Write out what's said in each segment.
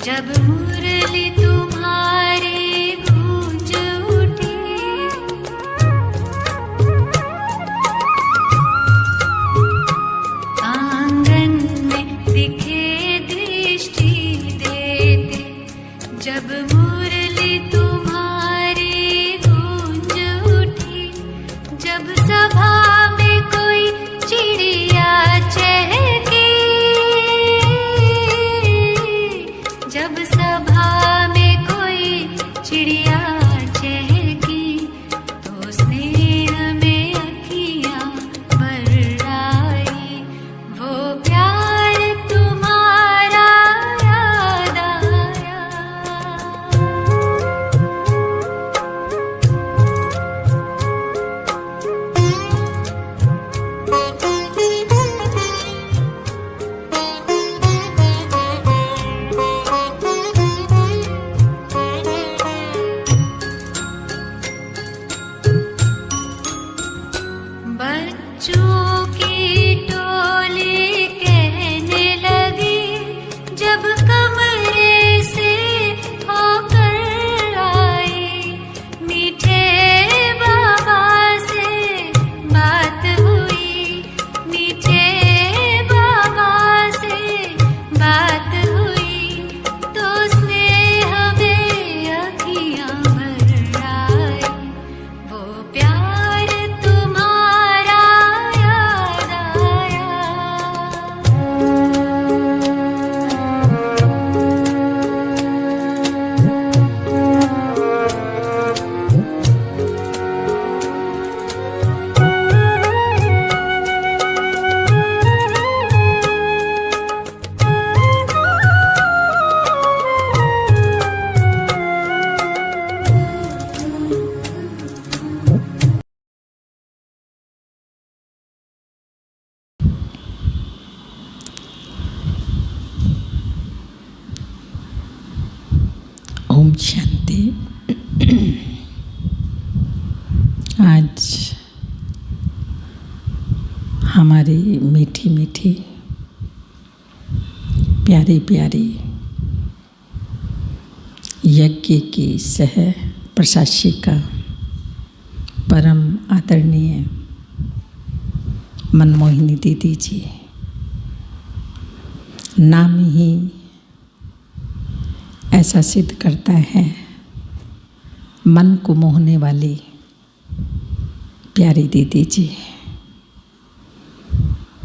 जब मुरली तुम्हारी गूंज उठी, आंगन में दिखे दृष्टि देते, जब मुरली तुम्हारी गूंज उठी, जब सभा में कोई चिड़िया चहकी, जब सभा में कोई चिड़िया चहकी, तो स्नेह में अखियां भर आई, वो प्यार तुम्हारा याद आया। बच्चों की टोली कहने लगी, जब कमरे से होकर आई, मीठे बाबा से बात हुई, मीठे बाबा से बात हुई, तो स्नेह में अखियां भर आई, वो प्यार तुम्हारा याद आया। ओम शांति। आज हमारी मीठी मीठी प्यारी प्यारी यज्ञ की सह प्रशासिका परम आदरणीय मनमोहिनी दीदी जी, नाम ही ऐसा सिद्ध करता है, मन को मोहने वाली प्यारी दीदी जी,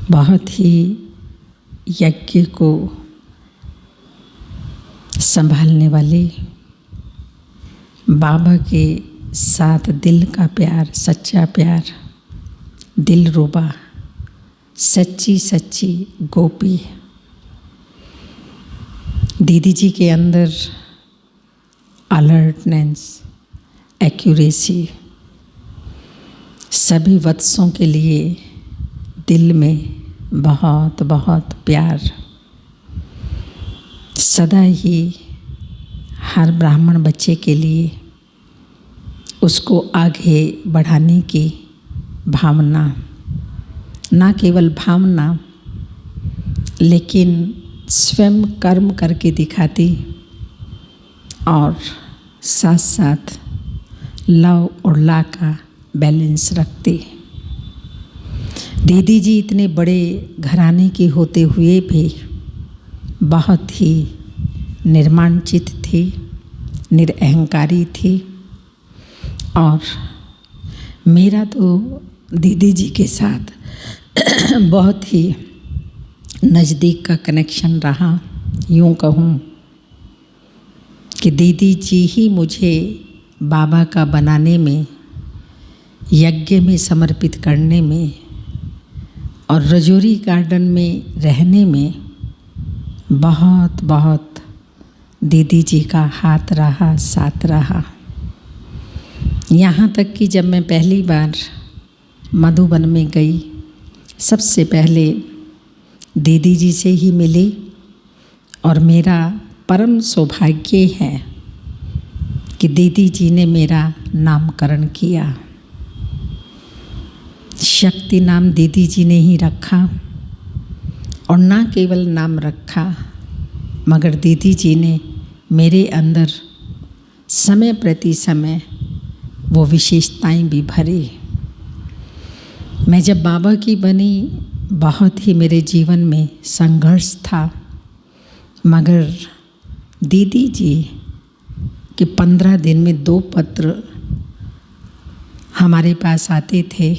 बहुत ही यज्ञ को संभालने वाली, बाबा के साथ दिल का प्यार, सच्चा प्यार, दिल रुबा, सच्ची सच्ची गोपी। दीदी जी के अंदर अलर्टनेस, एक्यूरेसी, सभी वत्सों के लिए दिल में बहुत बहुत प्यार, सदा ही हर ब्राह्मण बच्चे के लिए उसको आगे बढ़ाने की भावना, ना केवल भावना लेकिन स्वयं कर्म करके दिखाती और साथ साथ लव और ला का बैलेंस रखती। दीदी जी इतने बड़े घराने की होते हुए भी बहुत ही निर्माणचित थी, निरअहंकारी थी, और मेरा तो दीदी जी के साथ बहुत ही नज़दीक का कनेक्शन रहा। यूँ कहूँ कि दीदी जी ही मुझे बाबा का बनाने में, यज्ञ में समर्पित करने में और रजौरी गार्डन में रहने में बहुत बहुत दीदी जी का हाथ रहा, साथ रहा। यहाँ तक कि जब मैं पहली बार मधुबन में गई, सबसे पहले दीदी जी से ही मिली, और मेरा परम सौभाग्य है कि दीदी जी ने मेरा नामकरण किया। शक्ति नाम दीदी जी ने ही रखा, और ना केवल नाम रखा, मगर दीदी जी ने मेरे अंदर समय प्रति समय वो विशेषताएं भी भरी। मैं जब बाबा की बनी, बहुत ही मेरे जीवन में संघर्ष था, मगर दीदी जी के 15 दिन में 2 पत्र हमारे पास आते थे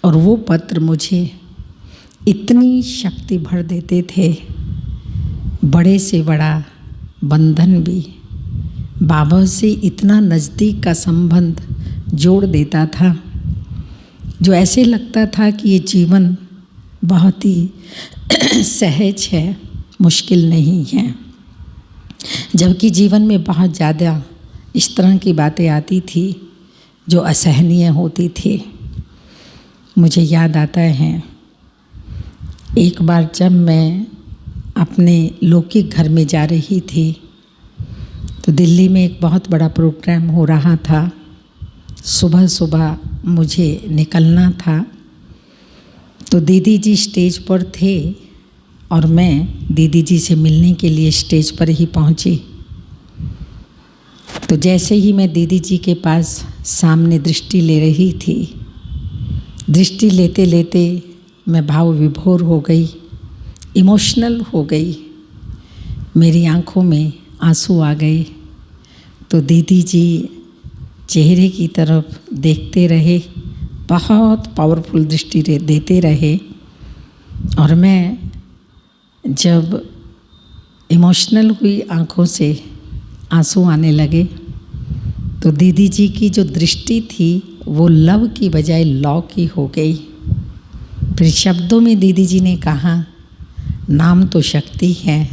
और वो पत्र मुझे इतनी शक्ति भर देते थे। बड़े से बड़ा बंधन भी बाबा से इतना नज़दीक का संबंध जोड़ देता था, जो ऐसे लगता था कि ये जीवन बहुत ही सहज है, मुश्किल नहीं है। जबकि जीवन में बहुत ज़्यादा इस तरह की बातें आती थी जो असहनीय होती थी। मुझे याद आता है एक बार जब मैं अपने लौकिक घर में जा रही थी, तो दिल्ली में एक बहुत बड़ा प्रोग्राम हो रहा था। सुबह सुबह मुझे निकलना था, तो दीदी जी स्टेज पर थे और मैं दीदी जी से मिलने के लिए स्टेज पर ही पहुंची। तो जैसे ही मैं दीदी जी के पास सामने दृष्टि ले रही थी, दृष्टि लेते लेते मैं भाव विभोर हो गई, इमोशनल हो गई, मेरी आंखों में आंसू आ गए। तो दीदी जी चेहरे की तरफ देखते रहे, बहुत पावरफुल दृष्टि देते रहे, और मैं जब इमोशनल हुई, आंखों से आंसू आने लगे, तो दीदी जी की जो दृष्टि थी वो लव की बजाय लौ की हो गई। फिर शब्दों में दीदी जी ने कहा, नाम तो शक्ति है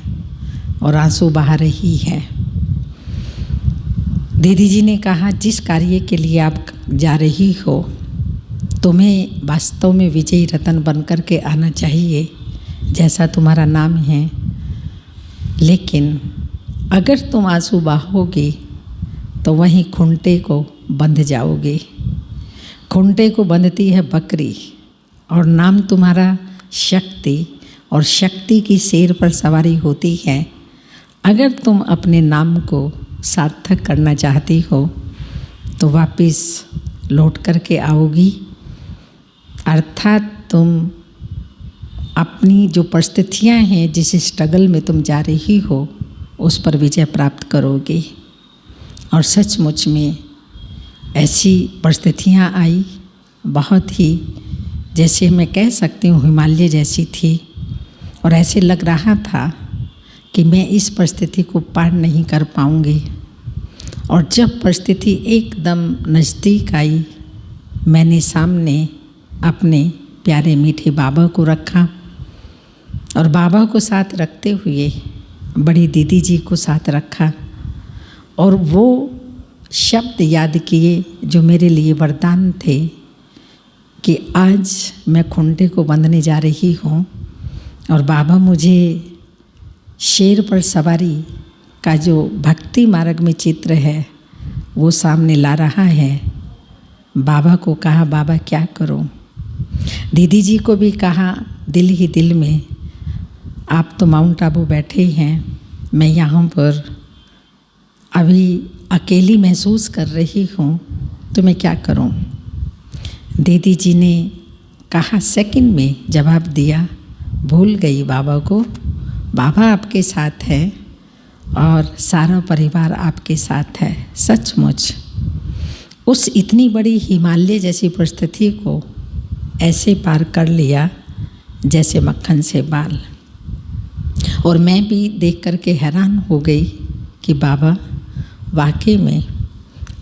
और आंसू बहा रही है। दीदी जी ने कहा, जिस कार्य के लिए आप जा रही हो, तुम्हें वास्तव में विजयी रतन बनकर के आना चाहिए, जैसा तुम्हारा नाम है। लेकिन अगर तुम आंसू बहाओगे तो वहीं खूंटे को बंध जाओगे। खूंटे को बंधती है बकरी, और नाम तुम्हारा शक्ति, और शक्ति की शेर पर सवारी होती है। अगर तुम अपने नाम को सार्थक करना चाहती हो तो वापस लौट कर के आओगी, अर्थात तुम अपनी जो परिस्थितियाँ हैं, जिस स्ट्रगल में तुम जा रही हो, उस पर विजय प्राप्त करोगे। और सचमुच में ऐसी परिस्थितियाँ आई, बहुत ही, जैसे मैं कह सकती हूँ हिमालय जैसी थी, और ऐसे लग रहा था कि मैं इस परिस्थिति को पार नहीं कर पाऊँगी। और जब परिस्थिति एकदम नज़दीक आई, मैंने सामने अपने प्यारे मीठे बाबा को रखा, और बाबा को साथ रखते हुए बड़ी दीदी जी को साथ रखा, और वो शब्द याद किए जो मेरे लिए वरदान थे कि आज मैं खूंटे को बंधने जा रही हूँ, और बाबा मुझे शेर पर सवारी का जो भक्ति मार्ग में चित्र है वो सामने ला रहा है। बाबा को कहा, बाबा क्या करूँ? दीदी जी को भी कहा दिल ही दिल में, आप तो माउंट आबू बैठे हैं, मैं यहाँ पर अभी अकेली महसूस कर रही हूँ, तो मैं क्या करूँ? दीदी जी ने कहा, सेकंड में जवाब दिया, भूल गई बाबा को, बाबा आपके साथ है और सारा परिवार आपके साथ है। सचमुच उस इतनी बड़ी हिमालय जैसी परिस्थिति को ऐसे पार कर लिया जैसे मक्खन से बाल। और मैं भी देख कर के हैरान हो गई कि बाबा वाकई में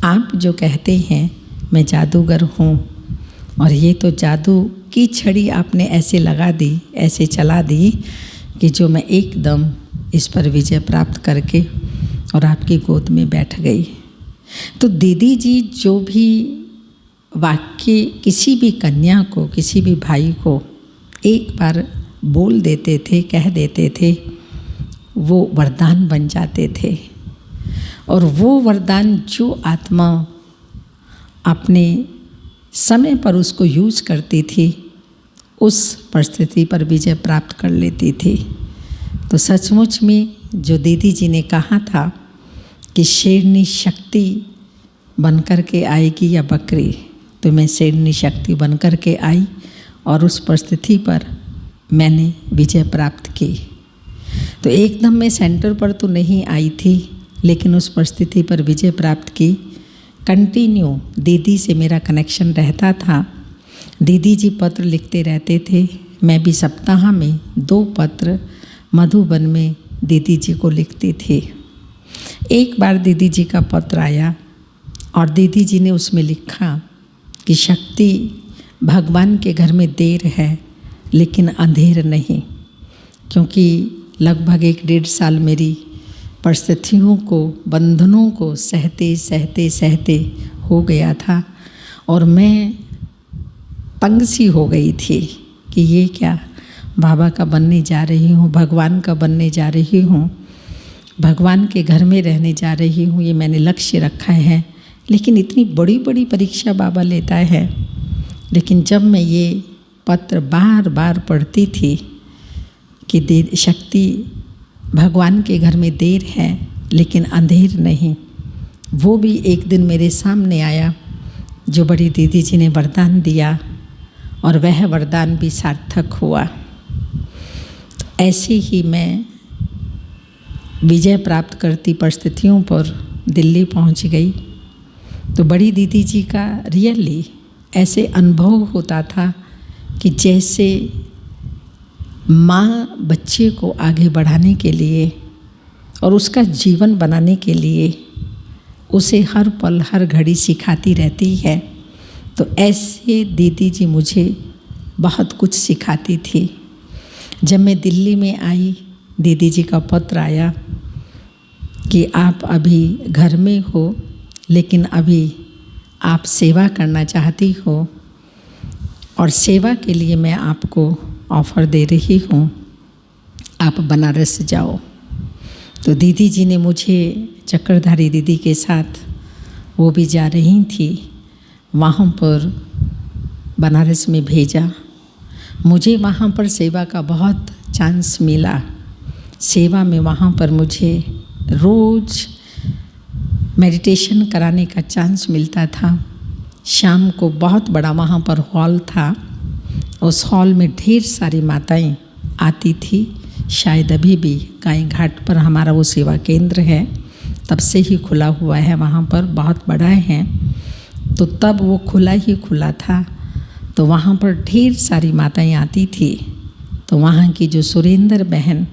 आप जो कहते हैं मैं जादूगर हूँ, और ये तो जादू की छड़ी आपने ऐसे लगा दी, ऐसे चला दी कि जो मैं एकदम इस पर विजय प्राप्त करके और आपकी गोद में बैठ गई। तो दीदी जी जो भी वाक्य किसी भी कन्या को, किसी भी भाई को एक बार बोल देते थे, कह देते थे, वो वरदान बन जाते थे। और वो वरदान जो आत्मा अपने समय पर उसको यूज़ करती थी, उस परिस्थिति पर विजय प्राप्त कर लेती थी। तो सचमुच में जो दीदी जी ने कहा था कि शेरनी शक्ति बनकर के आएगी या बकरी, तो मैं शेरनी शक्ति बनकर के आई और उस परिस्थिति पर मैंने विजय प्राप्त की। तो एकदम मैं सेंटर पर तो नहीं आई थी, लेकिन उस परिस्थिति पर विजय प्राप्त की। कंटिन्यू दीदी से मेरा कनेक्शन रहता था। दीदी जी पत्र लिखते रहते थे, मैं भी सप्ताह में 2 पत्र मधुबन में दीदी जी को लिखती थी। एक बार दीदी जी का पत्र आया और दीदी जी ने उसमें लिखा कि शक्ति भगवान के घर में देर है लेकिन अंधेर नहीं, क्योंकि लगभग 1-1.5 साल मेरी परिस्थितियों को, बंधनों को सहते सहते सहते हो गया था और मैं तंग सी हो गई थी कि ये क्या, बाबा का बनने जा रही हूँ, भगवान का बनने जा रही हूँ, भगवान के घर में रहने जा रही हूँ, ये मैंने लक्ष्य रखा है, लेकिन इतनी बड़ी बड़ी परीक्षा बाबा लेता है। लेकिन जब मैं ये पत्र बार बार पढ़ती थी कि शक्ति भगवान के घर में देर है लेकिन अंधेर नहीं, वो भी एक दिन मेरे सामने आया जो बड़ी दीदी जी ने वरदान दिया और वह वरदान भी सार्थक हुआ। तो ऐसे ही मैं विजय प्राप्त करती परिस्थितियों पर दिल्ली पहुंच गई। तो बड़ी दीदी जी का रियली ऐसे अनुभव होता था कि जैसे माँ बच्चे को आगे बढ़ाने के लिए और उसका जीवन बनाने के लिए उसे हर पल हर घड़ी सिखाती रहती है। तो ऐसे दीदी जी मुझे बहुत कुछ सिखाती थी। जब मैं दिल्ली में आई, दीदी जी का पत्र आया कि आप अभी घर में हो लेकिन अभी आप सेवा करना चाहती हो और सेवा के लिए मैं आपको ऑफ़र दे रही हूँ, आप बनारस जाओ। तो दीदी जी ने मुझे चक्रधारी दीदी के साथ, वो भी जा रही थी, वहाँ पर बनारस में भेजा। मुझे वहाँ पर सेवा का बहुत चांस मिला। सेवा में वहाँ पर मुझे रोज़ मेडिटेशन कराने का चांस मिलता था। शाम को बहुत बड़ा वहाँ पर हॉल था, उस हॉल में ढेर सारी माताएं आती थी। शायद अभी भी गाय घाट पर हमारा वो सेवा केंद्र है, तब से ही खुला हुआ है, वहाँ पर बहुत बड़ा है, तो तब वो खुला ही खुला था। तो वहाँ पर ढेर सारी माताएं आती थी। तो वहाँ की जो सुरेंद्र बहन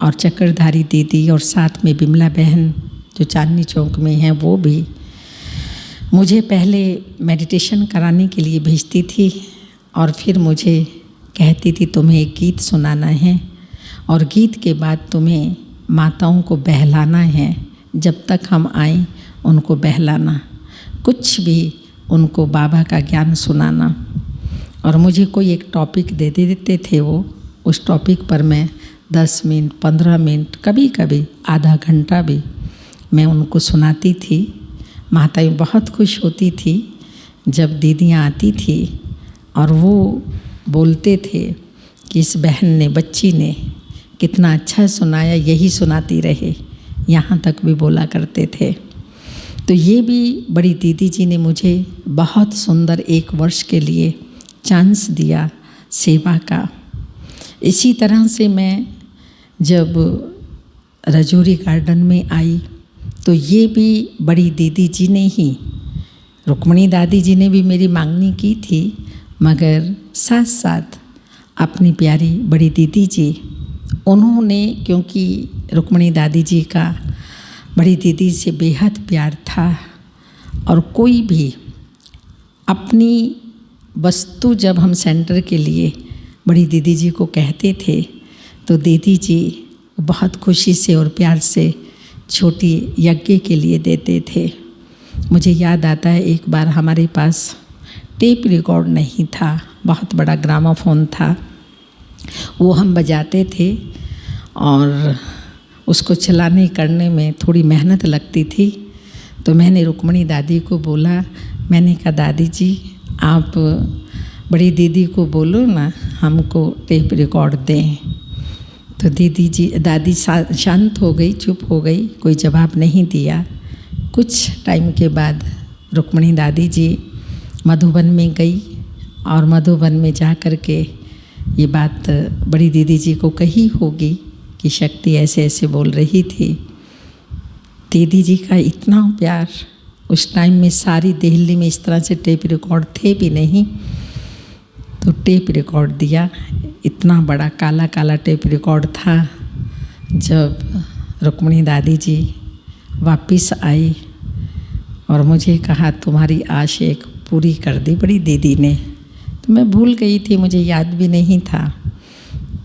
और चक्रधारी दीदी और साथ में बिमला बहन जो चांदनी चौक में हैं, वो भी मुझे पहले मेडिटेशन कराने के लिए भेजती थी और फिर मुझे कहती थी तुम्हें एक गीत सुनाना है और गीत के बाद तुम्हें माताओं को बहलाना है, जब तक हम आएँ उनको बहलाना, कुछ भी उनको बाबा का ज्ञान सुनाना। और मुझे कोई एक टॉपिक दे देते थे, वो उस टॉपिक पर मैं 10 मिनट 15 मिनट कभी कभी आधा घंटा भी मैं उनको सुनाती थी। माताएं बहुत खुश होती थी जब दीदियाँ आती थी और वो बोलते थे कि इस बहन ने, बच्ची ने कितना अच्छा सुनाया, यही सुनाती रहे, यहाँ तक भी बोला करते थे। तो ये भी बड़ी दीदी जी ने मुझे बहुत सुंदर 1 वर्ष के लिए चांस दिया सेवा का। इसी तरह से मैं जब रजौरी गार्डन में आई तो ये भी बड़ी दीदी जी ने ही, रुक्मणी दादी जी ने भी मेरी मांगनी की थी, मगर साथ साथ अपनी प्यारी बड़ी दीदी जी, उन्होंने, क्योंकि रुक्मणी दादी जी का बड़ी दीदी से बेहद प्यार था और कोई भी अपनी वस्तु जब हम सेंटर के लिए बड़ी दीदी जी को कहते थे तो दीदी जी बहुत खुशी से और प्यार से छोटी यज्ञ के लिए देते थे। मुझे याद आता है एक बार हमारे पास टेप रिकॉर्ड नहीं था, बहुत बड़ा ग्रामाफोन था, वो हम बजाते थे और उसको चलाने करने में थोड़ी मेहनत लगती थी। तो मैंने रुक्मणी दादी को बोला, मैंने कहा दादी जी आप बड़ी दीदी को बोलो ना हमको टेप रिकॉर्ड दें। तो दादी शांत हो गई, चुप हो गई, कोई जवाब नहीं दिया। कुछ टाइम के बाद रुक्मणी दादी जी मधुबन में गई और मधुबन में जा कर के ये बात बड़ी दीदी जी को कही होगी कि शक्ति ऐसे ऐसे बोल रही थी। दीदी जी का इतना प्यार, उस टाइम में सारी दिल्ली में इस तरह से टेप रिकॉर्ड थे भी नहीं, तो टेप रिकॉर्ड दिया। इतना बड़ा काला काला टेप रिकॉर्ड था। जब रुक्मणी दादी जी वापस आई और मुझे कहा तुम्हारी आश एक पूरी कर दी बड़ी दीदी ने, तो मैं भूल गई थी, मुझे याद भी नहीं था।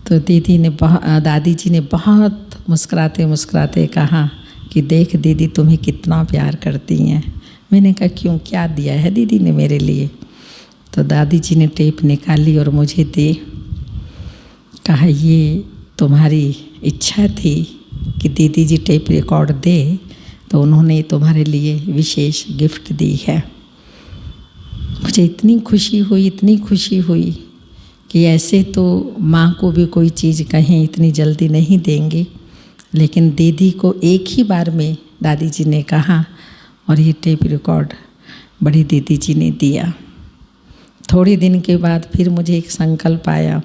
तो दादी जी ने बहुत मुस्कुराते मुस्कुराते कहा कि देख दीदी तुम्हें कितना प्यार करती हैं। मैंने कहा क्यों, क्या दिया है दीदी ने मेरे लिए? तो दादी जी ने टेप निकाली और मुझे दे, कहा ये तुम्हारी इच्छा थी कि दीदी जी टेप रिकॉर्ड दे, तो उन्होंने तुम्हारे लिए विशेष गिफ्ट दी है। मुझे इतनी खुशी हुई कि ऐसे तो माँ को भी कोई चीज़ कहें इतनी जल्दी नहीं देंगे, लेकिन दीदी को एक ही बार में दादी जी ने कहा और ये टेप रिकॉर्ड बड़ी दीदी जी ने दिया। थोड़े दिन के बाद फिर मुझे एक संकल्प आया।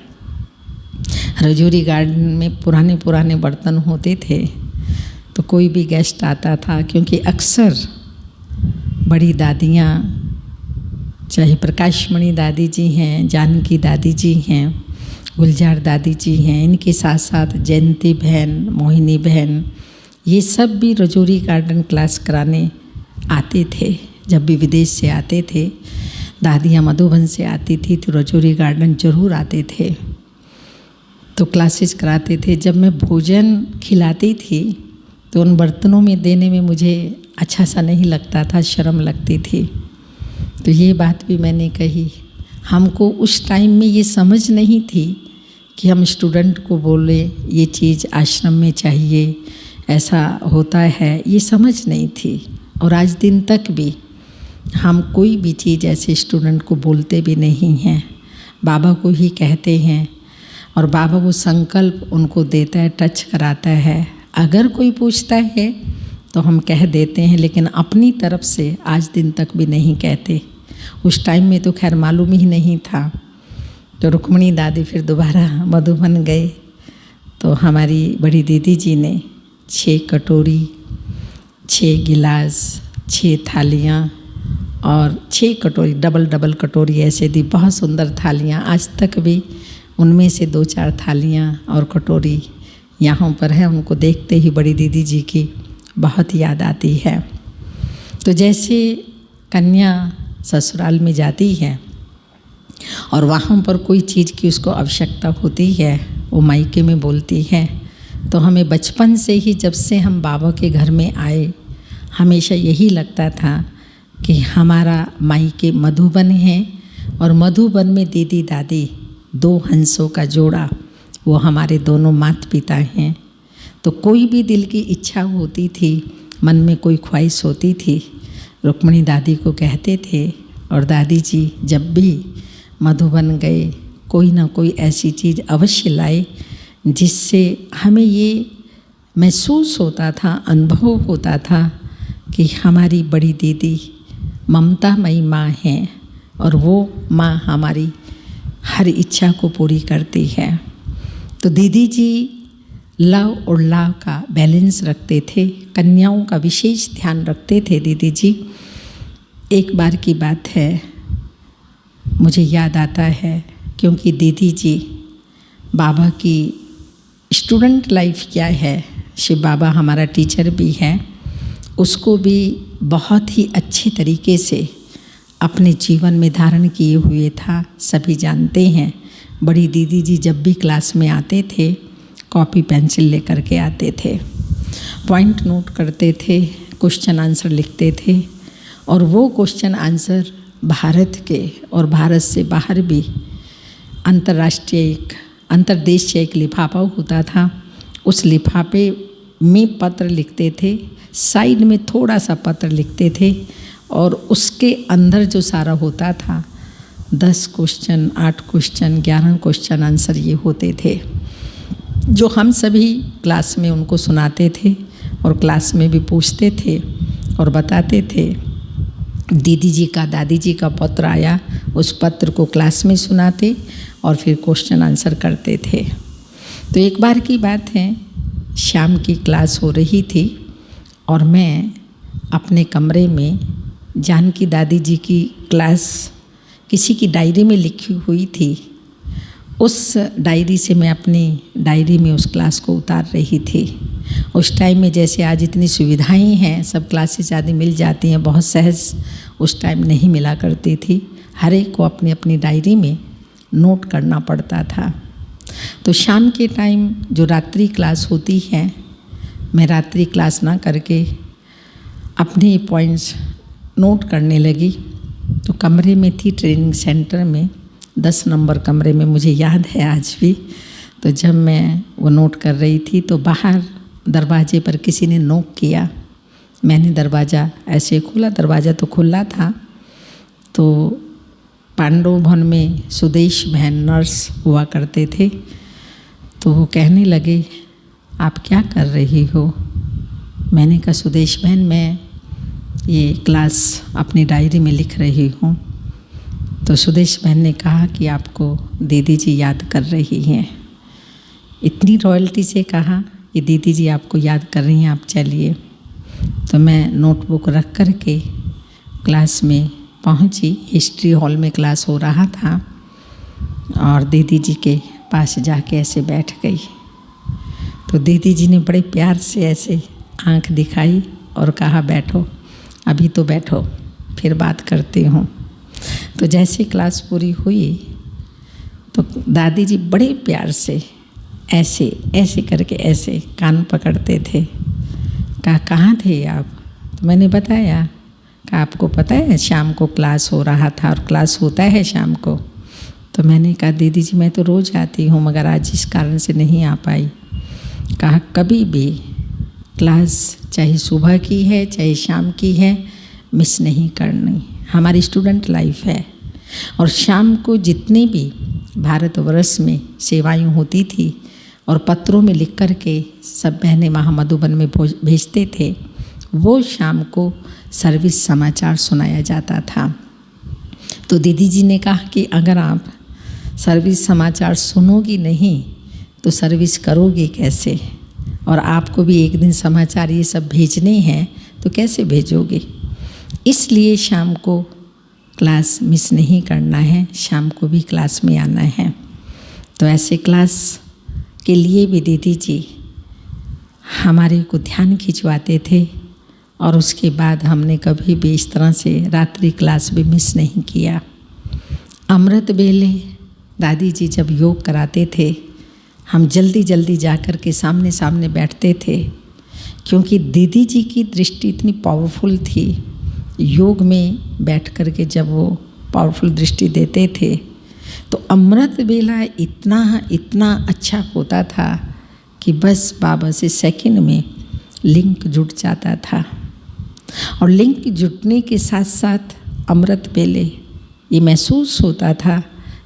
रजौरी गार्डन में पुराने बर्तन होते थे, तो कोई भी गेस्ट आता था, क्योंकि अक्सर बड़ी दादियाँ, चाहे प्रकाशमणि दादी जी हैं, जानकी दादी जी हैं, गुलजार दादी जी हैं, इनके साथ साथ जयंती बहन, मोहिनी बहन, ये सब भी रजौरी गार्डन क्लास कराने आते थे। जब भी विदेश से आते थे, दादियाँ मधुबन से आती थी तो रजौरी गार्डन ज़रूर आते थे, तो क्लासेस कराते थे। जब मैं भोजन खिलाती थी तो उन बर्तनों में देने में मुझे अच्छा सा नहीं लगता था, शर्म लगती थी। तो ये बात भी मैंने कही। हमको उस टाइम में ये समझ नहीं थी कि हम स्टूडेंट को बोले ये चीज़ आश्रम में चाहिए, ऐसा होता है, ये समझ नहीं थी। और आज दिन तक भी हम कोई भी चीज़ ऐसे स्टूडेंट को बोलते भी नहीं हैं, बाबा को ही कहते हैं, और बाबा वो संकल्प उनको देता है, टच कराता है। अगर कोई पूछता है तो हम कह देते हैं, लेकिन अपनी तरफ से आज दिन तक भी नहीं कहते। उस टाइम में तो खैर मालूम ही नहीं था। तो रुक्मणी दादी फिर दोबारा मधुबन गए, तो हमारी बड़ी दीदी जी ने 6 कटोरी, 6 गिलास, 6 थालियाँ और 6 कटोरी, डबल कटोरी ऐसे दी। बहुत सुंदर थालियाँ, आज तक भी उनमें से 2-4 थालियाँ और कटोरी यहाँ पर है। उनको देखते ही बड़ी दीदी जी की बहुत याद आती है। तो जैसे कन्या ससुराल में जाती है और वहाँ पर कोई चीज़ की उसको आवश्यकता होती है, वो मायके में बोलती है। तो हमें बचपन से ही, जब से हम बाबा के घर में आए, हमेशा यही लगता था कि हमारा मायके मधुबन है और मधुबन में दीदी दादी 2 हंसों का जोड़ा, वो हमारे दोनों माता पिता हैं। तो कोई भी दिल की इच्छा होती थी, मन में कोई ख्वाहिश होती थी, रुक्मणी दादी को कहते थे। और दादी जी जब भी मधुबन गए, कोई ना कोई ऐसी चीज़ अवश्य लाए जिससे हमें ये महसूस होता था, अनुभव होता था कि हमारी बड़ी दीदी ममतामयी माँ हैं और वो माँ हमारी हर इच्छा को पूरी करती है। तो दीदी जी लव और लाव का बैलेंस रखते थे, कन्याओं का विशेष ध्यान रखते थे दीदी जी। एक बार की बात है, मुझे याद आता है, क्योंकि दीदी जी बाबा की स्टूडेंट लाइफ क्या है, शिव बाबा हमारा टीचर भी है, उसको भी बहुत ही अच्छे तरीके से अपने जीवन में धारण किए हुए था, सभी जानते हैं। बड़ी दीदी जी जब भी क्लास में आते थे, कॉपी पेंसिल लेकर के आते थे, पॉइंट नोट करते थे, क्वेश्चन आंसर लिखते थे, और वो क्वेश्चन आंसर भारत के और भारत से बाहर भी अंतरदेश से एक लिफाफा होता था, उस लिफाफे में पत्र लिखते थे, साइड में थोड़ा सा पत्र लिखते थे, और उसके अंदर जो सारा होता था 10 क्वेश्चन, 8 क्वेश्चन, 11 क्वेश्चन आंसर ये होते थे। जो हम सभी क्लास में उनको सुनाते थे और क्लास में भी पूछते थे और बताते थे। दीदी जी का, दादी जी का पत्र आया, उस पत्र को क्लास में सुनाते और फिर क्वेश्चन आंसर करते थे। तो एक बार की बात है, शाम की क्लास हो रही थी और मैं अपने कमरे में जानकी दादी जी की क्लास किसी की डायरी में लिखी हुई थी, उस डायरी से मैं अपनी डायरी में उस क्लास को उतार रही थी। उस टाइम में जैसे आज इतनी सुविधाएं हैं, सब क्लासेस आदि मिल जाती हैं, बहुत सहज उस टाइम नहीं मिला करती थी। हर एक को अपनी अपनी डायरी में नोट करना पड़ता था। तो शाम के टाइम जो रात्रि क्लास होती है, मैं रात्रि क्लास ना करके अपने पॉइंट्स नोट करने लगी। तो कमरे में थी, ट्रेनिंग सेंटर में 10 नंबर कमरे में, मुझे याद है आज भी। तो जब मैं वो नोट कर रही थी तो बाहर दरवाजे पर किसी ने नॉक किया। मैंने दरवाज़ा ऐसे खोला, दरवाज़ा तो खुला था। तो पांडव भवन में सुदेश बहन नर्स हुआ करते थे। तो वो कहने लगे, आप क्या कर रही हो? मैंने कहा, सुदेश बहन मैं ये क्लास अपनी डायरी में लिख रही हूँ। तो सुदेश बहन ने कहा कि आपको दीदी जी याद कर रही हैं। इतनी रॉयल्टी से कहा कि दीदी जी आपको याद कर रही हैं, आप चलिए। तो मैं नोटबुक रख कर के क्लास में पहुंची। हिस्ट्री हॉल में क्लास हो रहा था और दीदी जी के पास जाके ऐसे बैठ गई। तो दीदी जी ने बड़े प्यार से ऐसे आंख दिखाई और कहा, बैठो, अभी तो बैठो, फिर बात करती हूँ। तो जैसे क्लास पूरी हुई तो दादी जी बड़े प्यार से ऐसे ऐसे करके ऐसे कान पकड़ते थे। कहा, कहाँ थे आप? तो मैंने बताया, कहा आपको पता है शाम को क्लास हो रहा था और क्लास होता है शाम को। तो मैंने कहा, दीदी जी मैं तो रोज़ आती हूँ मगर आज इस कारण से नहीं आ पाई। कहा, कभी भी क्लास चाहे सुबह की है चाहे शाम की है, मिस नहीं करनी, हमारी स्टूडेंट लाइफ है। और शाम को जितनी भी भारतवर्ष में सेवाएं होती थी और पत्रों में लिख कर के सब बहनें वहाँ मधुबन में भेजते थे, वो शाम को सर्विस समाचार सुनाया जाता था। तो दीदी जी ने कहा कि अगर आप सर्विस समाचार सुनोगी नहीं तो सर्विस करोगी कैसे, और आपको भी एक दिन समाचार ये सब भेजने हैं तो कैसे भेजोगे। इसलिए शाम को क्लास मिस नहीं करना है, शाम को भी क्लास में आना है। तो ऐसे क्लास के लिए भी दीदी जी हमारे को ध्यान खिंचवाते थे और उसके बाद हमने कभी भी इस तरह से रात्रि क्लास भी मिस नहीं किया। अमृत बेले दादी जी जब योग कराते थे, हम जल्दी जल्दी जाकर के सामने सामने बैठते थे, क्योंकि दीदी जी की दृष्टि इतनी पावरफुल थी। योग में बैठ कर के जब वो पावरफुल दृष्टि देते थे तो अमृत बेला इतना अच्छा होता था कि बस बाबा से सेकंड में लिंक जुड़ जाता था। और लिंक जुटने के साथ साथ अमृत बेले ये महसूस होता था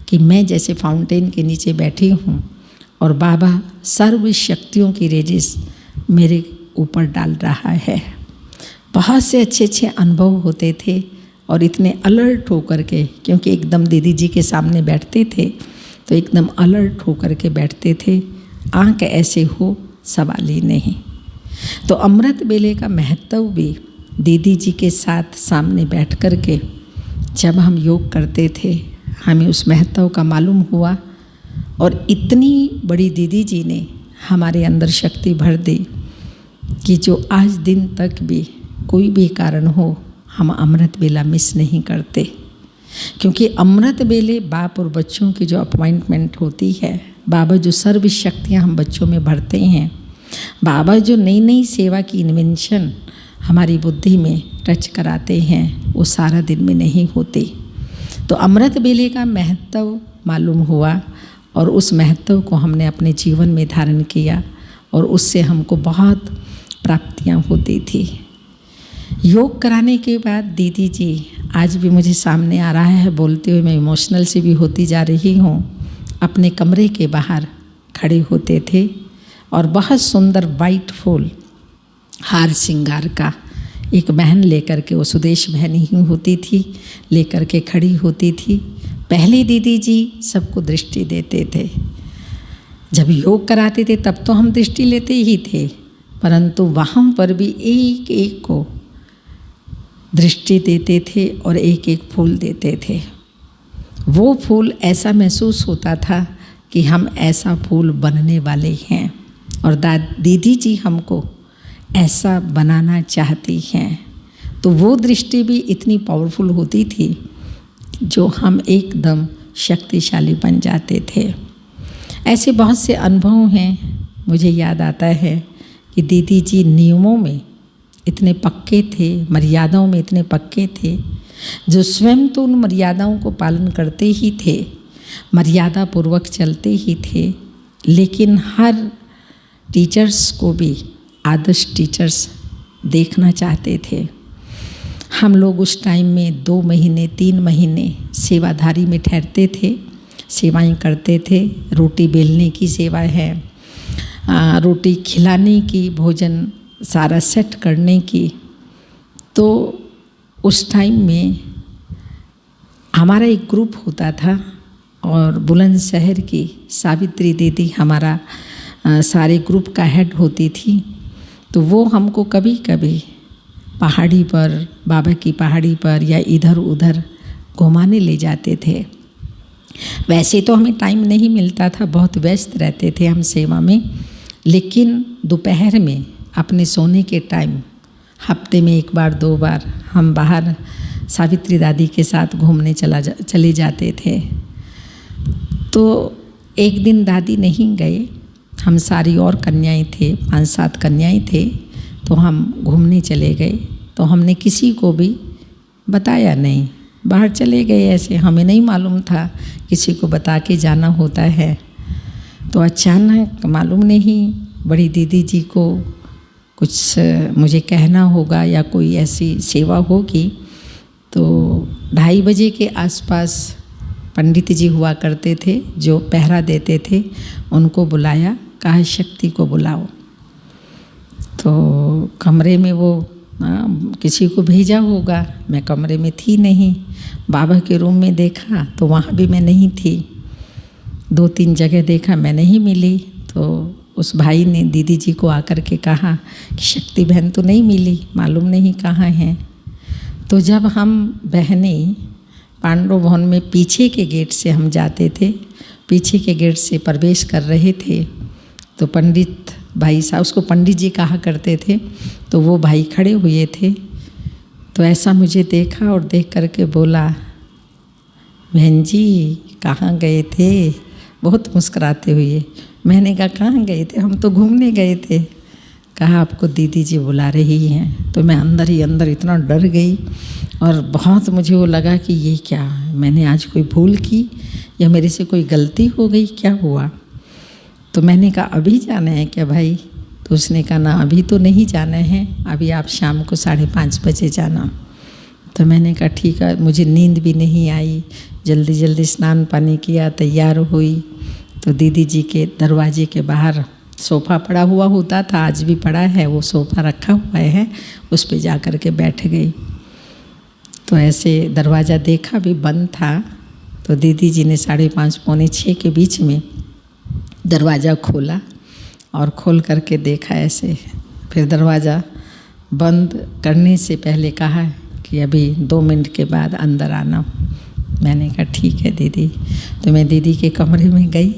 कि मैं जैसे फाउंटेन के नीचे बैठी हूँ और बाबा सर्व शक्तियों की रेजिस मेरे ऊपर डाल रहा है। बहुत से अच्छे अच्छे अनुभव होते थे और इतने अलर्ट होकर के, क्योंकि एकदम दीदी जी के सामने बैठते थे तो एकदम अलर्ट होकर के बैठते थे, आंख ऐसे हो सवाल ही नहीं। तो अमृत बेले का महत्व भी दीदी जी के साथ सामने बैठ कर के जब हम योग करते थे हमें उस महत्व का मालूम हुआ। और इतनी बड़ी दीदी जी ने हमारे अंदर शक्ति भर दी कि जो आज दिन तक भी कोई भी कारण हो हम अमृत बेला मिस नहीं करते, क्योंकि अमृत बेले बाप और बच्चों की जो अपॉइंटमेंट होती है, बाबा जो सर्व शक्तियाँ हम बच्चों में भरते हैं, बाबा जो नई नई सेवा की इन्वेंशन हमारी बुद्धि में टच कराते हैं, वो सारा दिन में नहीं होते। तो अमृत बेले का महत्व मालूम हुआ और उस महत्व को हमने अपने जीवन में धारण किया और उससे हमको बहुत प्राप्तियाँ होती थी। योग कराने के बाद दीदी जी आज भी मुझे सामने आ रहा है बोलते हुए, मैं इमोशनल से भी होती जा रही हूँ। अपने कमरे के बाहर खड़े होते थे और बहुत सुंदर वाइट फूल हार श्रृंगार का एक बहन लेकर के, वो सुदेश बहन ही होती थी, लेकर के खड़ी होती थी। पहली दीदी जी सबको दृष्टि देते थे। जब योग कराते थे तब तो हम दृष्टि लेते ही थे, परंतु वहाँ पर भी एक एक को दृष्टि देते थे और एक एक फूल देते थे। वो फूल ऐसा महसूस होता था कि हम ऐसा फूल बनने वाले हैं और दीदी जी हमको ऐसा बनाना चाहती हैं। तो वो दृष्टि भी इतनी पावरफुल होती थी जो हम एकदम शक्तिशाली बन जाते थे। ऐसे बहुत से अनुभव हैं। मुझे याद आता है कि दीदी जी नियमों में इतने पक्के थे, मर्यादाओं में इतने पक्के थे, जो स्वयं तो उन मर्यादाओं को पालन करते ही थे, मर्यादा पूर्वक चलते ही थे, लेकिन हर टीचर्स को भी आदर्श टीचर्स देखना चाहते थे। हम लोग उस टाइम में 2 महीने 3 महीने सेवाधारी में ठहरते थे, सेवाएं करते थे। रोटी बेलने की सेवा है, रोटी खिलाने की, भोजन सारा सेट करने की। तो उस टाइम में हमारा एक ग्रुप होता था और बुलंदशहर की सावित्री दीदी हमारा सारे ग्रुप का हेड होती थी। तो वो हमको कभी कभी पहाड़ी पर, बाबा की पहाड़ी पर या इधर उधर घुमाने ले जाते थे। वैसे तो हमें टाइम नहीं मिलता था, बहुत व्यस्त रहते थे हम सेवा में, लेकिन दोपहर में अपने सोने के टाइम हफ्ते में 1 बार 2 बार हम बाहर सावित्री दादी के साथ घूमने चले जाते थे। तो एक दिन दादी नहीं गए, हम सारी और कन्याएं थे, 5-7 कन्याएं थे, तो हम घूमने चले गए। तो हमने किसी को भी बताया नहीं, बाहर चले गए ऐसे, हमें नहीं मालूम था किसी को बता के जाना होता है। तो अचानक मालूम नहीं बड़ी दीदी जी को कुछ मुझे कहना होगा या कोई ऐसी सेवा होगी। तो 2:30 बजे के आसपास पंडित जी हुआ करते थे जो पहरा देते थे, उनको बुलाया, कहा शक्ति को बुलाओ। तो कमरे में वो किसी को भेजा होगा, मैं कमरे में थी नहीं। बाबा के रूम में देखा तो वहाँ भी मैं नहीं थी। 2-3 जगह देखा, मैं नहीं मिली। तो उस भाई ने दीदी जी को आकर के कहा कि शक्ति बहन तो नहीं मिली, मालूम नहीं कहाँ हैं। तो जब हम बहनें पांडव भवन में पीछे के गेट से हम जाते थे, पीछे के गेट से प्रवेश कर रहे थे, तो पंडित भाई साहब, उसको पंडित जी कहा करते थे, तो वो भाई खड़े हुए थे। तो ऐसा मुझे देखा और देख करके बोला, बहन जी कहाँ गए थे, बहुत मुस्कुराते हुए। मैंने कहा कहाँ गए थे, हम तो घूमने गए थे। कहा आपको दीदी जी बुला रही हैं। तो मैं अंदर ही अंदर इतना डर गई और बहुत मुझे वो लगा कि ये क्या, मैंने आज कोई भूल की या मेरे से कोई गलती हो गई, क्या हुआ। तो मैंने कहा अभी जाना है क्या भाई। तो उसने कहा ना अभी तो नहीं जाना है, अभी आप शाम को 5:30 बजे जाना। तो मैंने कहा ठीक है। मुझे नींद भी नहीं आई, जल्दी जल्दी स्नान पानी किया, तैयार हुई। तो दीदी जी के दरवाजे के बाहर सोफ़ा पड़ा हुआ होता था, आज भी पड़ा है, वो सोफ़ा रखा हुआ है, उस पे जा कर के बैठ गई। तो ऐसे दरवाज़ा देखा भी बंद था। तो दीदी जी ने 5:30 पौने 6 के बीच में दरवाज़ा खोला और खोल करके देखा ऐसे। फिर दरवाज़ा बंद करने से पहले कहा कि अभी 2 मिनट के बाद अंदर आना। मैंने कहा ठीक है दीदी। तो मैं दीदी के कमरे में गई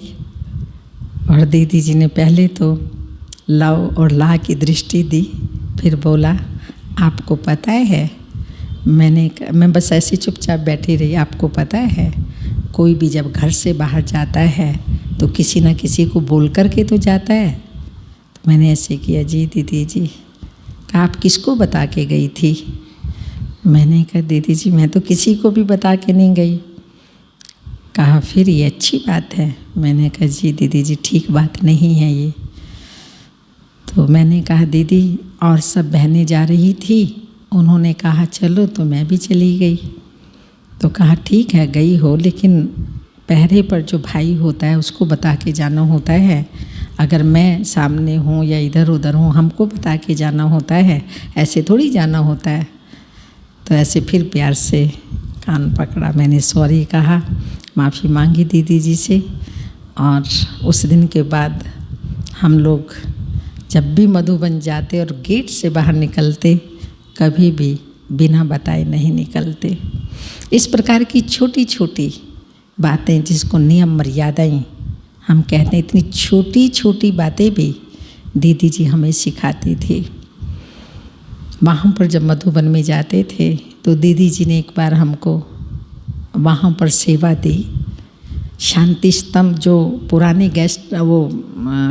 और दीदी जी ने पहले तो लव और ला की दृष्टि दी, फिर बोला आपको पता है। मैं बस ऐसे चुपचाप बैठी रही। आपको पता है कोई भी जब घर से बाहर जाता है तो किसी न किसी को बोल कर के तो जाता है। तो मैंने ऐसे किया, जी दीदी जी। कहा आप किसको बता के गई थी। मैंने कहा दीदी जी मैं तो किसी को भी बता के नहीं गई। कहा फिर ये अच्छी बात है। मैंने कहा जी दीदी जी ठीक बात नहीं है ये। तो मैंने कहा दीदी और सब बहनें जा रही थी, उन्होंने कहा चलो तो मैं भी चली गई। तो कहा ठीक है गई हो, लेकिन पहरे पर जो भाई होता है उसको बता के जाना होता है। अगर मैं सामने हूँ या इधर उधर हूँ, हमको बता के जाना होता है, ऐसे थोड़ी जाना होता है। तो ऐसे फिर प्यार से कान पकड़ा, मैंने सॉरी कहा, माफ़ी मांगी दीदी जी से। और उस दिन के बाद हम लोग जब भी मधुबन जाते और गेट से बाहर निकलते, कभी भी बिना बताए नहीं निकलते। इस प्रकार की छोटी छोटी बातें, जिसको नियम मर्यादाएं हम कहते हैं, इतनी छोटी छोटी बातें भी दीदी जी हमें सिखाती थी। वहाँ पर जब मधुबन में जाते थे तो दीदी जी ने एक बार हमको वहाँ पर सेवा दी। शांति स्तंभ, जो पुराने गेस्ट वो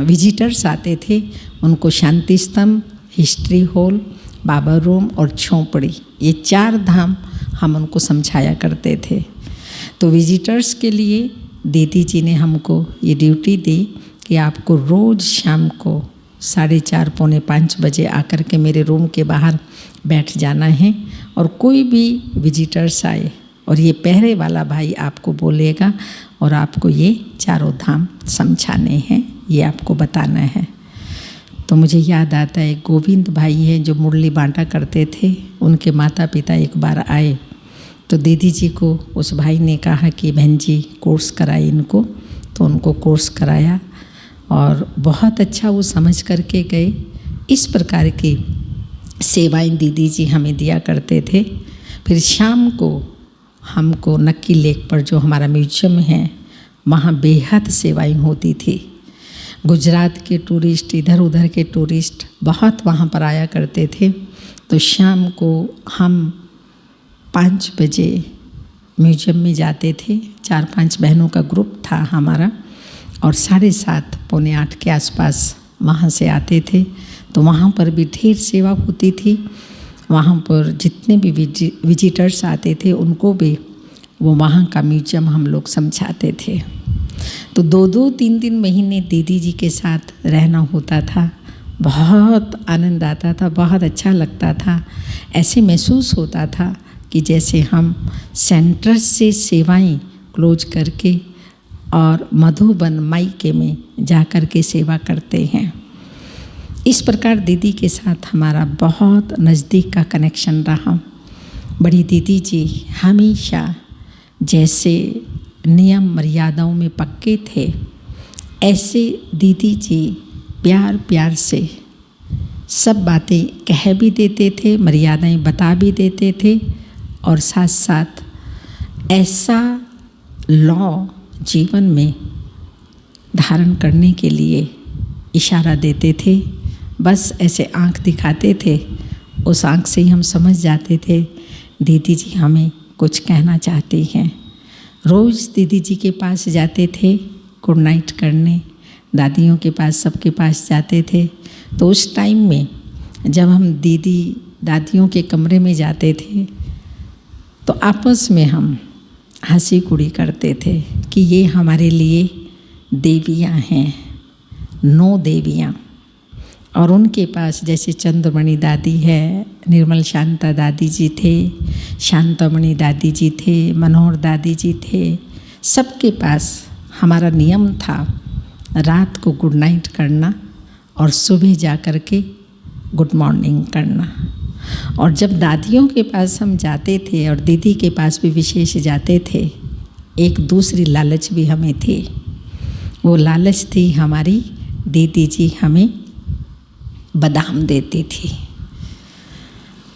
विजिटर्स आते थे, उनको शांति स्तंभ, हिस्ट्री हॉल, बाबा रूम और झोंपड़ी, ये 4 धाम हम उनको समझाया करते थे। तो विजिटर्स के लिए दीदी जी ने हमको ये ड्यूटी दी कि आपको रोज़ शाम को 4:30 पौने 5 बजे आकर के मेरे रूम के बाहर बैठ जाना है, और कोई भी विजिटर्स आए और ये पहरे वाला भाई आपको बोलेगा और आपको ये 4 धाम समझाने हैं, ये आपको बताना है। तो मुझे याद आता है, गोविंद भाई हैं जो मुरली बांटा करते थे, उनके माता पिता एक बार आए तो दीदी जी को उस भाई ने कहा कि बहन जी कोर्स कराए इनको। तो उनको कोर्स कराया और बहुत अच्छा वो समझ करके गए। इस प्रकार की सेवाएं दीदी जी हमें दिया करते थे। फिर शाम को हमको नक्की लेक पर जो हमारा म्यूजियम है, वहाँ बेहद सेवाएं होती थी। गुजरात के टूरिस्ट, इधर उधर के टूरिस्ट बहुत वहाँ पर आया करते थे। तो शाम को हम 5 बजे म्यूजियम में जाते थे। 4-5 बहनों का ग्रुप था हमारा, और 7:30 पौने 8 के आसपास वहाँ से आते थे। तो वहाँ पर भी ढेर सेवा होती थी। वहाँ पर जितने भी विजिटर्स आते थे उनको भी वो वहाँ का म्यूजियम हम लोग समझाते थे। तो 2-2, 3-3 महीने दीदी जी के साथ रहना होता था। बहुत आनंद आता था, बहुत अच्छा लगता था। ऐसे महसूस होता था कि जैसे हम सेंटर से सेवाएं क्लोज करके और मधुबन मायके में जा कर के सेवा करते हैं। इस प्रकार दीदी के साथ हमारा बहुत नज़दीक का कनेक्शन रहा। बड़ी दीदी जी हमेशा जैसे नियम मर्यादाओं में पक्के थे, ऐसे दीदी जी प्यार प्यार से सब बातें कह भी देते थे, मर्यादाएं बता भी देते थे, और साथ साथ ऐसा लॉ जीवन में धारण करने के लिए इशारा देते थे। बस ऐसे आंख दिखाते थे, उस आंख से ही हम समझ जाते थे दीदी जी हमें कुछ कहना चाहती हैं। रोज़ दीदी जी के पास जाते थे गुड नाइट करने, दादियों के पास, सबके पास जाते थे। तो उस टाइम में जब हम दीदी दादियों के कमरे में जाते थे तो आपस में हम हंसी कुड़ी करते थे कि ये हमारे लिए देवियाँ हैं, 9 देवियाँ। और उनके पास जैसे चंद्रमणि दादी है, निर्मल शांता दादी जी थे, शांतामणि दादी जी थे, मनोहर दादी जी थे। सबके पास हमारा नियम था रात को गुड नाइट करना और सुबह जा कर के गुड मॉर्निंग करना। और जब दादियों के पास हम जाते थे और दीदी के पास भी विशेष जाते थे, एक दूसरी लालच भी हमें थी। वो लालच थी हमारी, दीदी जी हमें बादाम देती थी।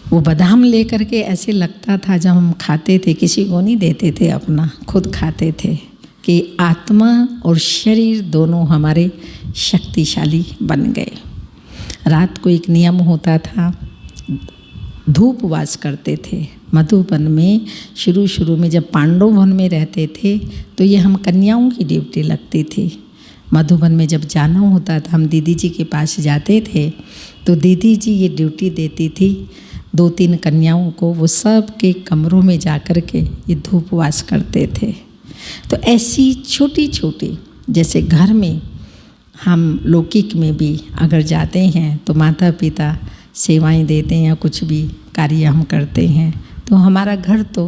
वो बादाम लेकर के ऐसे लगता था जब हम खाते थे, किसी को नहीं देते थे, अपना खुद खाते थे, कि आत्मा और शरीर दोनों हमारे शक्तिशाली बन गए। रात को एक नियम होता था, धूप वास करते थे मधुबन में। शुरू में जब पांडव वन में रहते थे तो ये हम कन्याओं की ड्यूटी लगती थी। मधुबन में जब जाना होता था, हम दीदी जी के पास जाते थे तो दीदी जी ये ड्यूटी देती थी 2-3 कन्याओं को, वो सब के कमरों में जा कर के ये धूप वास करते थे। तो ऐसी छोटी छोटी, जैसे घर में हम लौकिक में भी अगर जाते हैं तो माता पिता सेवाएं देते हैं या कुछ भी कार्य हम करते हैं, तो हमारा घर तो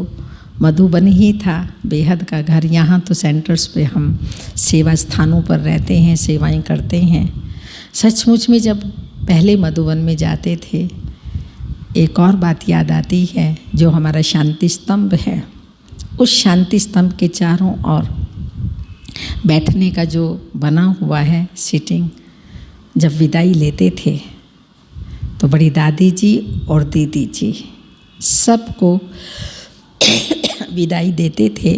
मधुबन ही था बेहद का घर। यहाँ तो सेंटर्स पे हम सेवा स्थानों पर रहते हैं, सेवाएं करते हैं। सचमुच में जब पहले मधुबन में जाते थे, एक और बात याद आती है, जो हमारा शांति स्तंभ है, उस शांति स्तंभ के चारों ओर बैठने का जो बना हुआ है सीटिंग, जब विदाई लेते थे तो बड़ी दादी जी और दीदी जी सबको विदाई देते थे।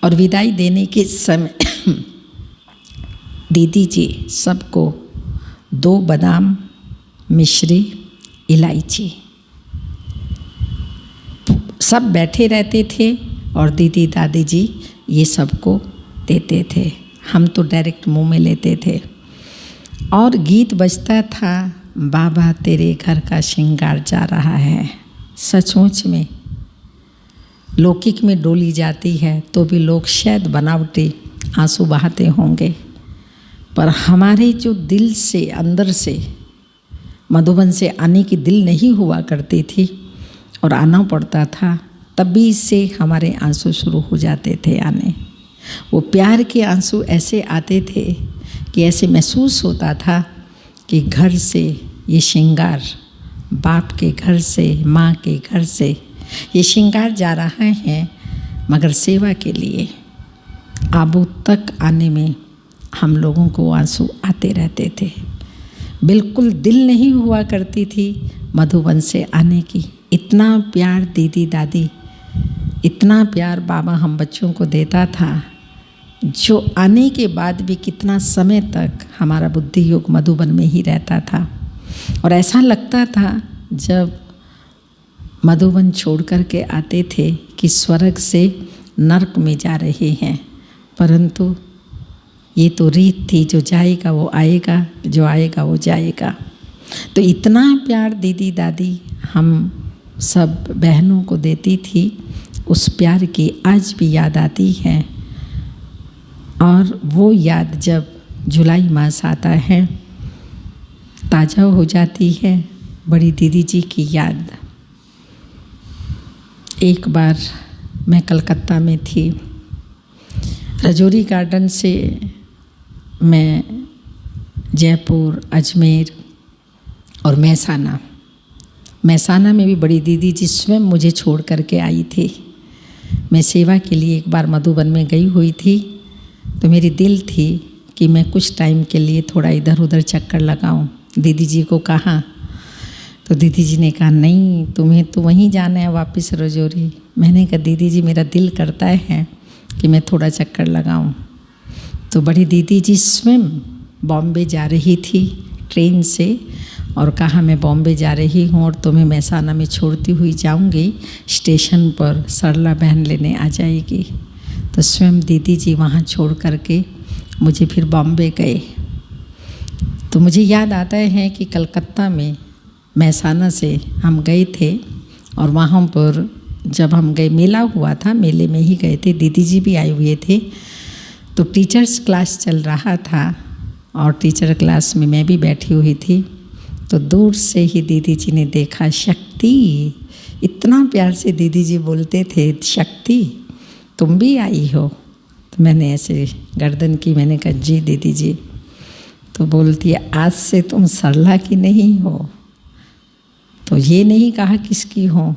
और विदाई देने के समय दीदी जी सबको 2 बादाम, मिश्री, इलायची सब बैठे रहते थे और दीदी दादी जी ये सबको देते थे। हम तो डायरेक्ट मुंह में लेते थे। और गीत बजता था, बाबा तेरे घर का श्रृंगार जा रहा है। सचमुच में लौकिक में डोली जाती है तो भी लोग शायद बनावटी आंसू बहाते होंगे, पर हमारे जो दिल से, अंदर से मधुबन से आने की दिल नहीं हुआ करती थी और आना पड़ता था, तभी से हमारे आंसू शुरू हो जाते थे आने। वो प्यार के आंसू ऐसे आते थे कि ऐसे महसूस होता था कि घर से ये श्रृंगार, बाप के घर से, माँ के घर से ये श्रृंगार जा रहा है, मगर सेवा के लिए। आबू तक आने में हम लोगों को आंसू आते रहते थे। बिल्कुल दिल नहीं हुआ करती थी मधुबन से आने की। इतना प्यार दीदी दादी, इतना प्यार बाबा हम बच्चों को देता था, जो आने के बाद भी कितना समय तक हमारा बुद्धि योग मधुबन में ही रहता था। और ऐसा लगता था जब मधुबन छोड़ कर के आते थे कि स्वर्ग से नरक में जा रहे हैं, परंतु ये तो रीत थी, जो जाएगा वो आएगा, जो आएगा वो जाएगा। तो इतना प्यार दीदी दादी हम सब बहनों को देती थी, उस प्यार की आज भी याद आती है। और वो याद जब जुलाई मास आता है ताज़ा हो जाती है। बड़ी दीदी जी की याद। एक बार मैं कलकत्ता में थी, रजौरी गार्डन से मैं जयपुर, अजमेर और मैसाना में भी बड़ी दीदी जी स्वयं मुझे छोड़ कर के आई थी। मैं सेवा के लिए एक बार मधुबन में गई हुई थी, तो मेरी दिल थी कि मैं कुछ टाइम के लिए थोड़ा इधर उधर चक्कर लगाऊं। दीदी जी को कहा तो दीदी जी ने कहा नहीं, तुम्हें तो वहीं जाना है वापस रजौरी। मैंने कहा दीदी जी मेरा दिल करता है कि मैं थोड़ा चक्कर लगाऊं। तो बड़ी दीदी जी स्वयं बॉम्बे जा रही थी ट्रेन से और कहा मैं बॉम्बे जा रही हूँ और तुम्हें मैसाना में छोड़ती हुई जाऊँगी, स्टेशन पर सरला बहन लेने आ जाएगी। तो स्वयं दीदी जी वहाँ छोड़ करके मुझे फिर बॉम्बे गए। तो मुझे याद आता है कि कलकत्ता में मैसाना से हम गए थे और वहाँ पर जब हम गए, मेला हुआ था, मेले में ही गए थे, दीदी जी भी आए हुए थे। तो टीचर्स क्लास चल रहा था और टीचर क्लास में मैं भी बैठी हुई थी। तो दूर से ही दीदी जी ने देखा, शक्ति, इतना प्यार से दीदी जी बोलते थे, शक्ति तुम भी आई हो। तो मैंने ऐसे गर्दन की, मैंने कहा जी दीदी जी। तो बोलती है आज से तुम सरला की नहीं हो। तो ये नहीं कहा किसकी हो।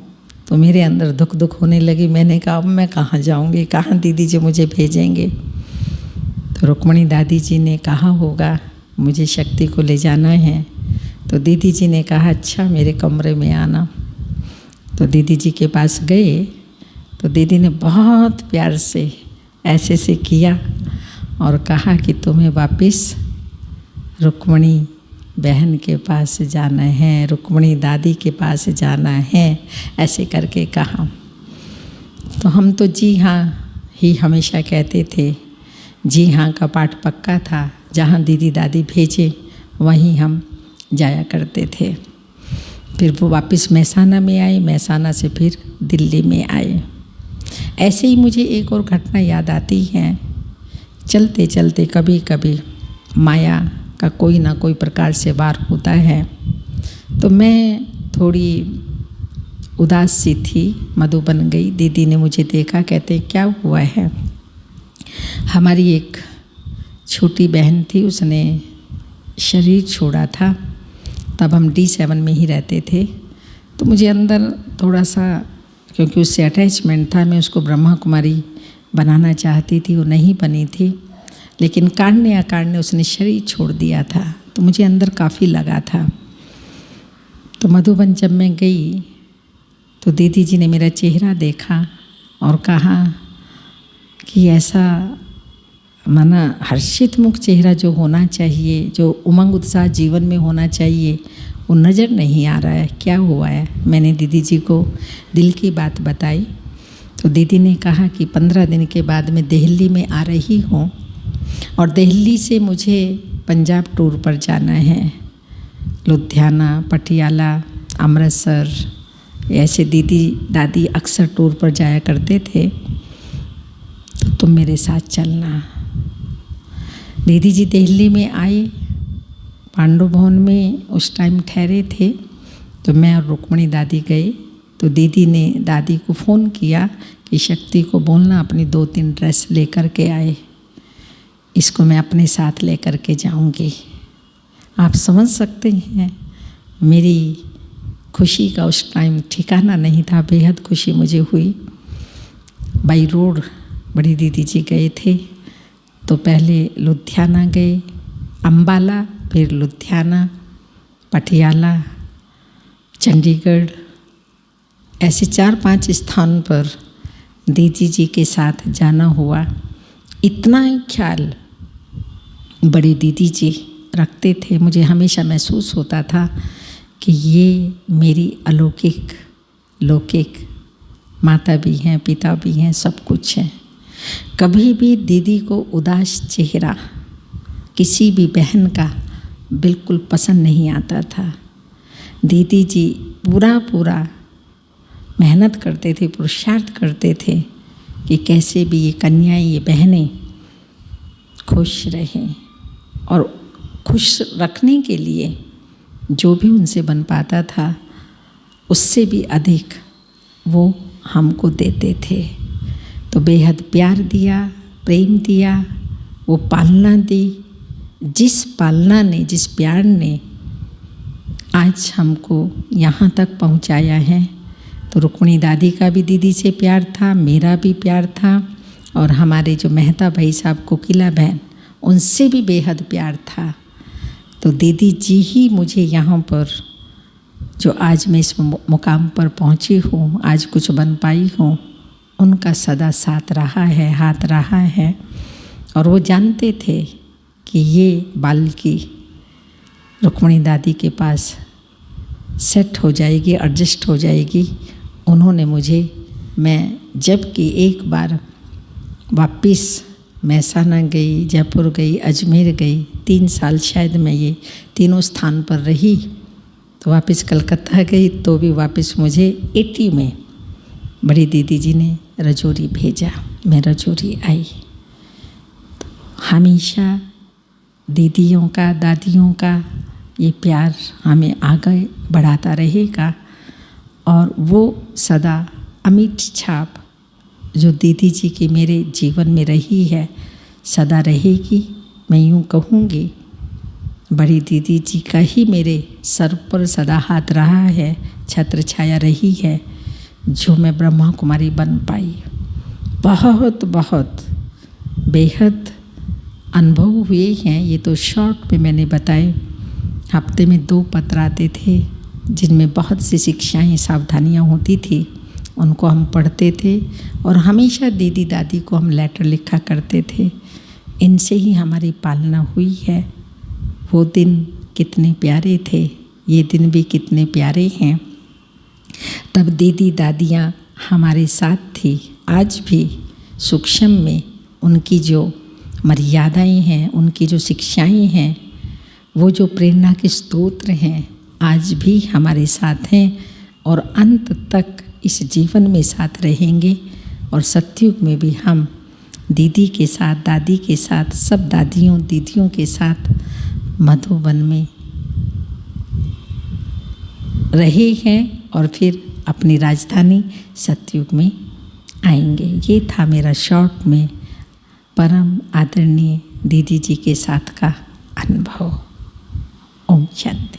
तो मेरे अंदर दुख दुख होने लगी। मैंने कहा अब मैं कहाँ जाऊँगी, कहाँ दीदी जी मुझे भेजेंगे। तो रुक्मणी दादी जी ने कहा होगा मुझे शक्ति को ले जाना है। तो दीदी जी ने कहा अच्छा मेरे कमरे में आना। तो दीदी जी के पास गए तो दीदी ने बहुत प्यार से ऐसे से किया और कहा कि तुम्हें वापस रुक्मणी बहन के पास जाना है, रुक्मणी दादी के पास जाना है, ऐसे करके कहा। तो हम तो जी हाँ ही हमेशा कहते थे। जी हाँ का पाठ पक्का था, जहाँ दीदी दादी भेजे वहीं हम जाया करते थे। फिर वो वापस मैसाना में आए, मैसाना से फिर दिल्ली में आए। ऐसे ही मुझे एक और घटना याद आती है। चलते चलते कभी कभी माया का कोई ना कोई प्रकार से वार होता है। तो मैं थोड़ी उदास सी थी, मधुबन गई। दीदी ने मुझे देखा, कहते हैं क्या हुआ है। हमारी एक छोटी बहन थी, उसने शरीर छोड़ा था, तब हम D7 में ही रहते थे। तो मुझे अंदर थोड़ा सा, क्योंकि उससे अटैचमेंट था, मैं उसको ब्रह्मा कुमारी बनाना चाहती थी, वो नहीं बनी थी। लेकिन काढ़ने अकाढ़ने उसने शरीर छोड़ दिया था, तो मुझे अंदर काफ़ी लगा था। तो मधुबन जब मैं गई तो दीदी जी ने मेरा चेहरा देखा और कहा कि ऐसा माना हर्षित मुख चेहरा जो होना चाहिए, जो उमंग उत्साह जीवन में होना चाहिए, वो नज़र नहीं आ रहा है, क्या हुआ है। मैंने दीदी जी को दिल की बात बताई तो दीदी ने कहा कि 15 दिन के बाद मैं दिल्ली में आ रही हूँ और दिल्ली से मुझे पंजाब टूर पर जाना है। लुधियाना, पटियाला, अमृतसर, ऐसे दीदी दादी अक्सर टूर पर जाया करते थे, तो तुम मेरे साथ चलना। दीदी जी दिल्ली में आए, पांडु भवन में उस टाइम ठहरे थे। तो मैं और रुक्मणी दादी गए। तो दीदी ने दादी को फ़ोन किया कि शक्ति को बोलना अपनी 2-3 ड्रेस लेकर के आए, इसको मैं अपने साथ लेकर के जाऊंगी। आप समझ सकते हैं मेरी खुशी का उस टाइम ठिकाना नहीं था, बेहद खुशी मुझे हुई। बाई रोड बड़ी दीदी जी गए थे, तो पहले लुधियाना गए, अम्बाला, फिर लुधियाना, पटियाला, चंडीगढ़, ऐसे 4-5 स्थान पर दीदी जी के साथ जाना हुआ। इतना ही ख्याल बड़ी दीदी जी रखते थे, मुझे हमेशा महसूस होता था कि ये मेरी अलौकिक लौकिक माता भी हैं, पिता भी हैं, सब कुछ हैं। कभी भी दीदी को उदास चेहरा किसी भी बहन का बिल्कुल पसंद नहीं आता था। दीदी जी पूरा मेहनत करते थे, पुरुषार्थ करते थे कि कैसे भी ये कन्याएं, ये बहनें खुश रहें, और खुश रखने के लिए जो भी उनसे बन पाता था उससे भी अधिक वो हमको देते थे। तो बेहद प्यार दिया, प्रेम दिया, वो पालना दी। जिस पालना ने, जिस प्यार ने आज हमको यहाँ तक पहुँचाया है, तो रुक्मणी दादी का भी दीदी से प्यार था, मेरा भी प्यार था, और हमारे जो मेहता भाई साहब, कोकिला बहन, उनसे भी बेहद प्यार था। तो दीदी जी ही मुझे यहाँ पर, जो आज मैं इस मुकाम पर पहुँची हूँ, आज कुछ बन पाई हूँ, उनका सदा साथ रहा है, हाथ रहा है। और वो जानते थे कि ये बाल्की रुक्मणी दादी के पास सेट हो जाएगी, एडजस्ट हो जाएगी। उन्होंने मुझे, मैं जबकि एक बार वापस महसाना गई, जयपुर गई, अजमेर गई, 3 साल शायद मैं ये तीनों स्थान पर रही, तो वापस कलकत्ता गई, तो भी वापस मुझे 80 में बड़ी दीदी जी ने रजौरी भेजा, मैं रजौरी आई। तो हमेशा दीदियों का, दादियों का ये प्यार हमें आगे बढ़ाता रहेगा, और वो सदा अमिट छाप जो दीदी जी की मेरे जीवन में रही है, सदा रहेगी। मैं यूँ कहूँगी, बड़ी दीदी जी का ही मेरे सर पर सदा हाथ रहा है, छत्र छाया रही है, जो मैं ब्रह्मा कुमारी बन पाई। बहुत बेहद अनुभव हुए हैं। ये तो शॉर्ट में मैंने बताए। हफ्ते में 2 पत्र आते थे, जिनमें बहुत सी शिक्षाएं, सावधानियां होती थी, उनको हम पढ़ते थे, और हमेशा दीदी दादी को हम लेटर लिखा करते थे। इनसे ही हमारी पालना हुई है। वो दिन कितने प्यारे थे, ये दिन भी कितने प्यारे हैं। तब दीदी दादियाँ हमारे साथ थी। आज भी सूक्ष्म में उनकी जो मर्यादाएं हैं, उनकी जो शिक्षाएं हैं, वो जो प्रेरणा के स्तोत्र हैं, आज भी हमारे साथ हैं, और अंत तक इस जीवन में साथ रहेंगे। और सतयुग में भी हम दीदी के साथ, दादी के साथ, सब दादियों दीदियों के साथ मधुबन में रहे हैं, और फिर अपनी राजधानी सतयुग में आएंगे। ये था मेरा शॉर्ट में परम आदरणीय दीदी जी के साथ का अनुभव। ओम शांति।